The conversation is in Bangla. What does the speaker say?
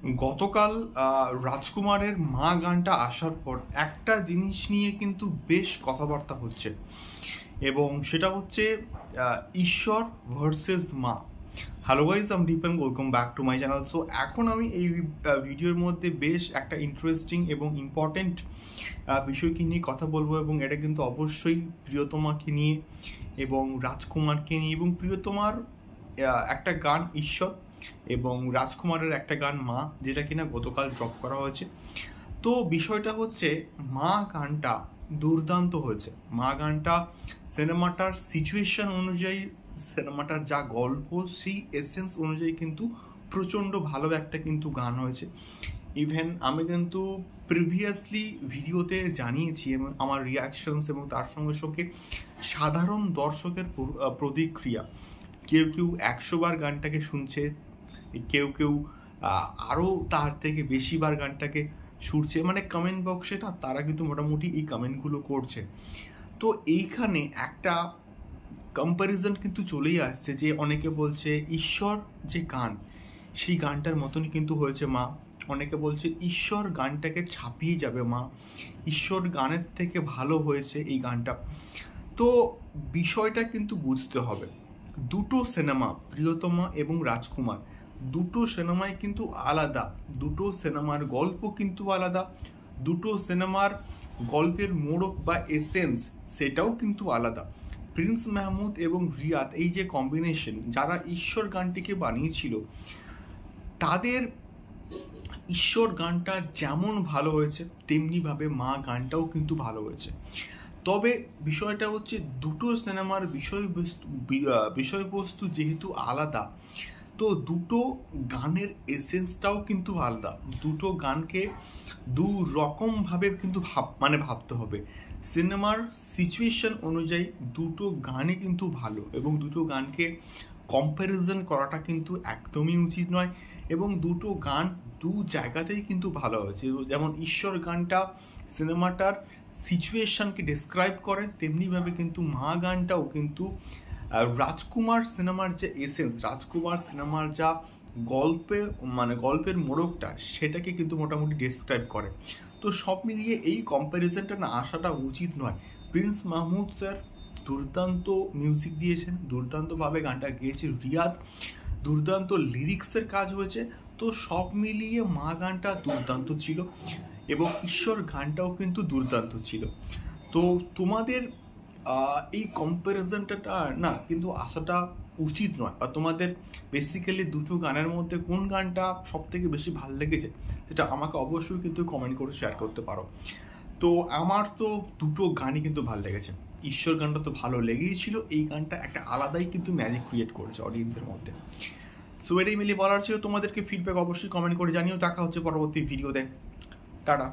গতকাল রাজকুমারের মা গানটা আসার পর একটা জিনিস নিয়ে কিন্তু বেশ কথাবার্তা হচ্ছে এবং সেটা হচ্ছে ঈশ্বর ভার্সেস মা। হ্যালো গাইজ, আমি Dipen, welcome back to my channel. So এখন আমি এই ভিডিওর মধ্যে বেশ একটা ইন্টারেস্টিং এবং ইম্পর্টেন্ট বিষয়কে নিয়ে কথা বলবো এবং এটা কিন্তু অবশ্যই প্রিয়তমাকে নিয়ে এবং রাজকুমারকে নিয়ে এবং প্রিয়তমার একটা গান ঈশ্বর এবং রাজকুমারের একটা গান মা, যেটা কিনা গতকাল ড্রপ করা হয়েছে। তো বিষয়টা হচ্ছে মা গানটা দুর্দান্ত হয়েছে। মা গানটা সিনেমাটার সিচুয়েশন অনুযায়ী, সিনেমাটার যা গল্প সেই এসেন্স অনুযায়ী কিন্তু প্রচণ্ড ভালো একটা কিন্তু গান হয়েছে। ইভেন আমি কিন্তু প্রিভিয়াসলি ভিডিওতে জানিয়েছি এবং আমার রিয়াকশনস এবং তার সঙ্গে সঙ্গে সাধারণ দর্শকের প্রতিক্রিয়া, কেউ কেউ 100 বার গানটাকে শুনছে, কেউ কেউ আরও তার থেকে বেশিবার গানটাকে শুনছে, মানে কমেন্ট বক্সে তারা কিন্তু মোটামুটি এই কমেন্টগুলো করছে। তো এইখানে একটা কম্প্যারিজন কিন্তু চলেই আসছে যে অনেকে বলছে ঈশ্বর যে গান সেই গানটার মতনই কিন্তু হয়েছে মা, অনেকে বলছে ঈশ্বর গানটাকে ছাপিয়ে যাবে মা, ঈশ্বর গানের থেকে ভালো হয়েছে এই গানটা। তো বিষয়টা কিন্তু বুঝতে হবে, দুটো সিনেমা প্রিয়তমা এবং রাজকুমার, দুটো সিনেমাই কিন্তু আলাদা, দুটো সিনেমার গল্প কিন্তু আলাদা, দুটো সিনেমার গল্পের মোড়ক বা এসেন্স সেটাও কিন্তু আলাদা। প্রিন্স মাহমুদ এবং রিয়াদ, এই যে কম্বিনেশন, যারা ঈশ্বর গানটিকে বানিয়েছিল তাদের ঈশ্বর গানটা যেমন ভালো হয়েছে তেমনিভাবে মা গানটাও কিন্তু ভালো হয়েছে। তবে বিষয়টা হচ্ছে দুটো সিনেমার বিষয়বস্তু যেহেতু আলাদা, তো দুটো গানের এসেন্সটাও কিন্তু আলাদা। দুটো গানকে দু রকমভাবে কিন্তু ভাবতে হবে। সিনেমার সিচুয়েশন অনুযায়ী দুটো গানই কিন্তু ভালো এবং দুটো গানকে কম্প্যারিজন করাটা কিন্তু একদমই উচিত নয়। এবং দুটো গান দু জায়গাতেই কিন্তু ভালো হয়েছে। যেমন ঈশ্বর গানটা সিনেমাটার সিচুয়েশনকে ডিসক্রাইব করে, তেমনিভাবে কিন্তু মা গানটাও কিন্তু রাজকুমার সিনেমার যে এসেন্স, রাজকুমার সিনেমার যা গল্পের মোড়কটা, সেটাকে কিন্তু মোটামুটি ডিসক্রাইব করে। তো সব মিলিয়ে এই কম্প্যারিজনটা না আসাটা উচিত নয়। প্রিন্স মাহমুদ স্যার দুর্দান্ত মিউজিক দিয়েছেন, দুর্দান্তভাবে গানটা গেয়েছে, রিয়াদ দুর্দান্ত লিরিক্সের কাজ হয়েছে। তো সব মিলিয়ে মা গানটা দুর্দান্ত ছিল এবং ঈশ্বর গানটাও কিন্তু দুর্দান্ত ছিল। তো তোমাদের এই কম্প্যারিজনটা না কিন্তু আসাটা উচিত নয়, বা তোমাদের বেসিক্যালি দুটো গানের মধ্যে কোন গানটা সব থেকে বেশি ভালো লেগেছে সেটা আমাকে অবশ্যই কিন্তু কমেন্ট করে শেয়ার করতে পারো। তো আমার তো দুটো গানই কিন্তু ভালো লেগেছে। ঈশ্বর গানটা তো ভালো লেগেই ছিল, এই গানটা একটা আলাদাই কিন্তু ম্যাজিক ক্রিয়েট করেছে অডিয়েন্সের মধ্যে। সো এটাই মিলিয়ে বলার ছিল। তোমাদেরকে ফিডব্যাক অবশ্যই কমেন্ট করে জানিও। দেখা হচ্ছে পরবর্তী ভিডিওতে। টাটা।